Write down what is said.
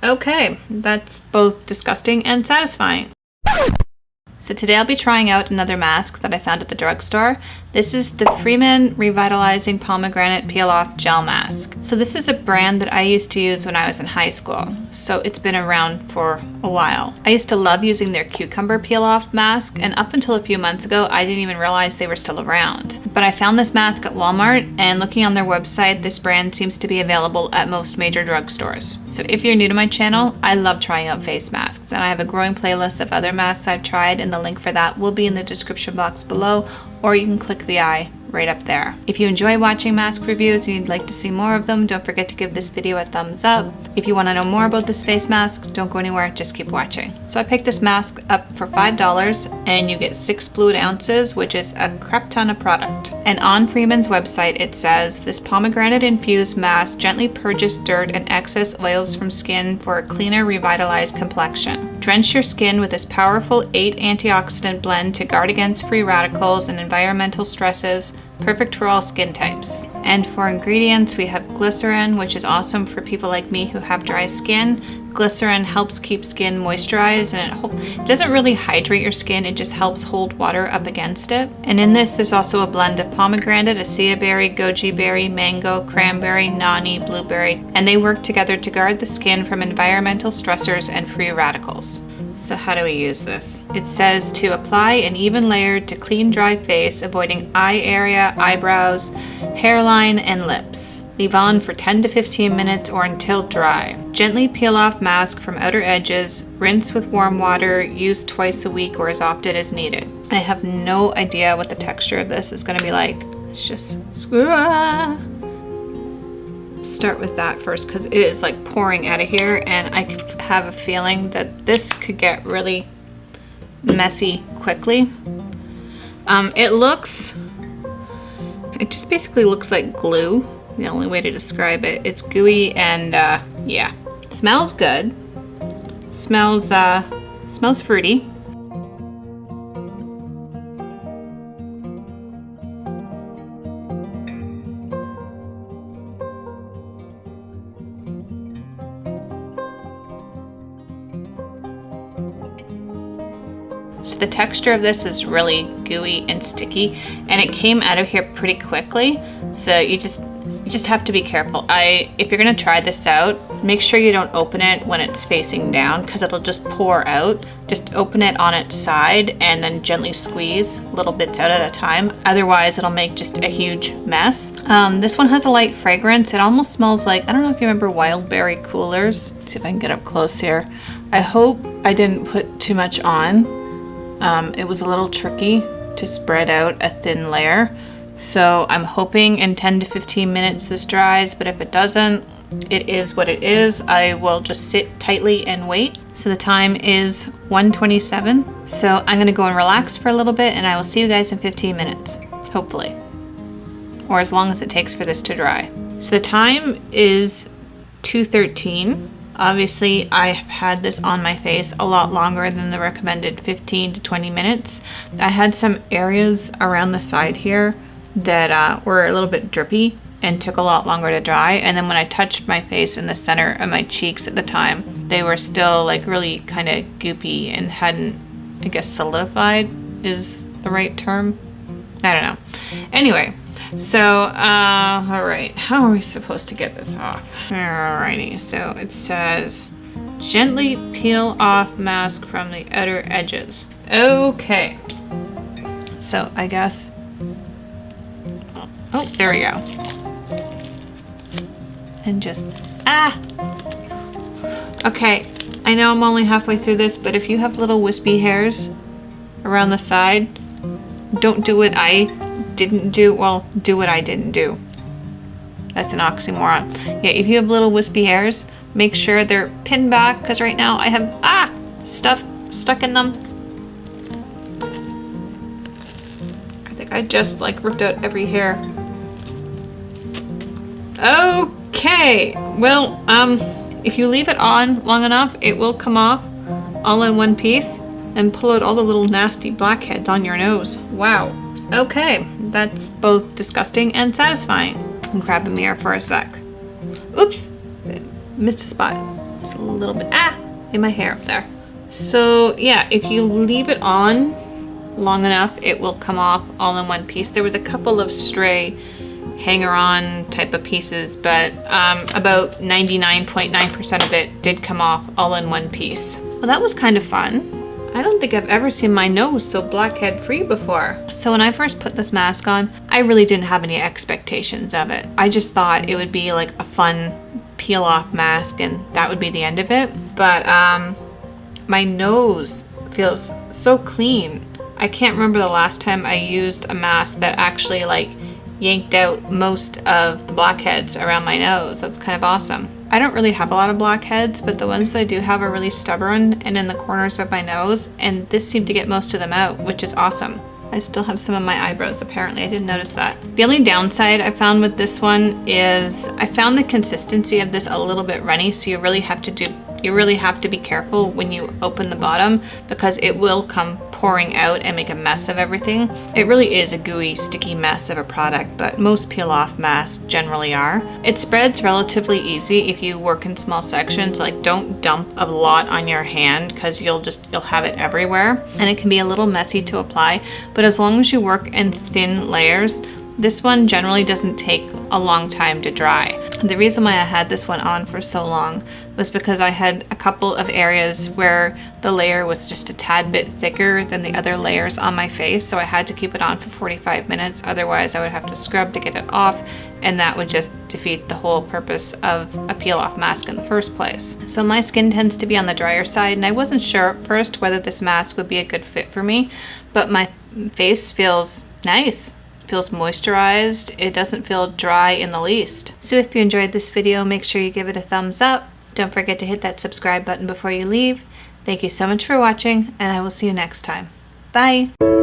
Okay, that's both disgusting and satisfying. So today I'll be trying out another mask that I found at the drugstore. This is the Freeman Revitalizing Pomegranate Peel Off Gel Mask. So this is a brand that I used to use when I was in high school. So it's been around for a while. I used to love using their cucumber peel off mask, and up until a few months ago, I didn't even realize they were still around. But I found this mask at Walmart, and looking on their website, this brand seems to be available at most major drugstores. So if you're new to my channel, I love trying out face masks, and I have a growing playlist of other masks I've tried, and the link for that will be in the description box below, or you can click the eye right up there. If you enjoy watching mask reviews and you'd like to see more of them, don't forget to give this video a thumbs up. If you want to know more about this face mask, don't go anywhere, just keep watching. So I picked this mask up for $5 and you get 6 fluid ounces, which is a crap ton of product. And on Freeman's website it says, this pomegranate infused mask gently purges dirt and excess oils from skin for a cleaner, revitalized complexion. Drench your skin with this powerful 8 antioxidant blend to guard against free radicals and environmental stresses, perfect for all skin types. And for ingredients, we have glycerin, which is awesome for people like me who have dry skin. Glycerin helps keep skin moisturized, and it doesn't really hydrate your skin, it just helps hold water up against it. And in this, there's also a blend of pomegranate, acai berry, goji berry, mango, cranberry, nani, blueberry, and they work together to guard the skin from environmental stressors and free radicals. So how do we use this? It says to apply an even layer to clean, dry face, avoiding eye area, eyebrows, hairline, and lips. Leave on for 10 to 15 minutes or until dry. Gently peel off mask from outer edges, rinse with warm water, use twice a week or as often as needed. I have no idea what the texture of this is going to be like. It's just... Start with that first because it is like pouring out of here, and I have a feeling that this could get really messy quickly. It just basically looks like glue, the only way to describe it. It's gooey and yeah, smells good. Smells fruity. So the texture of this is really gooey and sticky, and it came out of here pretty quickly. So you just have to be careful. If you're gonna try this out, make sure you don't open it when it's facing down because it'll just pour out. Just open it on its side and then gently squeeze little bits out at a time. Otherwise it'll make just a huge mess. This one has a light fragrance. It almost smells like, I don't know if you remember wild berry coolers. Let's see if I can get up close here. I hope I didn't put too much on. It was a little tricky to spread out a thin layer. So I'm hoping in 10 to 15 minutes this dries, but if it doesn't, it is what it is. I will just sit tightly and wait. So the time is 1:27. So I'm gonna go and relax for a little bit, and I will see you guys in 15 minutes, hopefully. Or as long as it takes for this to dry. So the time is 2:13. Obviously, I have had this on my face a lot longer than the recommended 15 to 20 minutes. I had some areas around the side here that were a little bit drippy and took a lot longer to dry. And then when I touched my face in the center of my cheeks at the time, they were still like really kind of goopy and hadn't, I guess, solidified is the right term. I don't know. Anyway. So, all right, how are we supposed to get this off? Alrighty, so it says, gently peel off mask from the outer edges. Okay, so I guess, oh, there we go. And just, okay, I know I'm only halfway through this, but if you have little wispy hairs around the side, don't do what I didn't do. Well, do what I didn't do. That's an oxymoron. Yeah, if you have little wispy hairs, make sure they're pinned back, because right now I have stuff stuck in them. I think I just like ripped out every hair. Okay, well, if you leave it on long enough, it will come off all in one piece and pull out all the little nasty blackheads on your nose. Wow. Okay, that's both disgusting and satisfying. I'm grabbing a mirror for a sec. Oops, missed a spot. Just a little bit, in my hair up there. So yeah, if you leave it on long enough, it will come off all in one piece. There was a couple of stray hanger-on type of pieces, but about 99.9% of it did come off all in one piece. Well, that was kind of fun. I don't think I've ever seen my nose so blackhead free before. So when I first put this mask on, I really didn't have any expectations of it. I just thought it would be like a fun peel off mask and that would be the end of it. But my nose feels so clean. I can't remember the last time I used a mask that actually like yanked out most of the blackheads around my nose. That's kind of awesome. I don't really have a lot of blackheads, but the ones that I do have are really stubborn and in the corners of my nose, and this seemed to get most of them out, which is awesome. I still have some of my eyebrows apparently. I didn't notice that. The only downside I found with this one is I found the consistency of this a little bit runny, so you really have to be careful when you open the bottom because it will come pouring out and make a mess of everything. It really is a gooey, sticky mess of a product, but most peel-off masks generally are. It spreads relatively easy if you work in small sections. Like, don't dump a lot on your hand because you'll have it everywhere, and it can be a little messy to apply. But as long as you work in thin layers, this one generally doesn't take a long time to dry. The reason why I had this one on for so long was because I had a couple of areas where the layer was just a tad bit thicker than the other layers on my face, so I had to keep it on for 45 minutes. Otherwise I would have to scrub to get it off, and that would just defeat the whole purpose of a peel-off mask in the first place. So my skin tends to be on the drier side, and I wasn't sure at first whether this mask would be a good fit for me, but my face feels nice. Feels moisturized. It doesn't feel dry in the least. So if you enjoyed this video, make sure you give it a thumbs up. Don't forget to hit that subscribe button before you leave. Thank you so much for watching, and I will see you next time. Bye!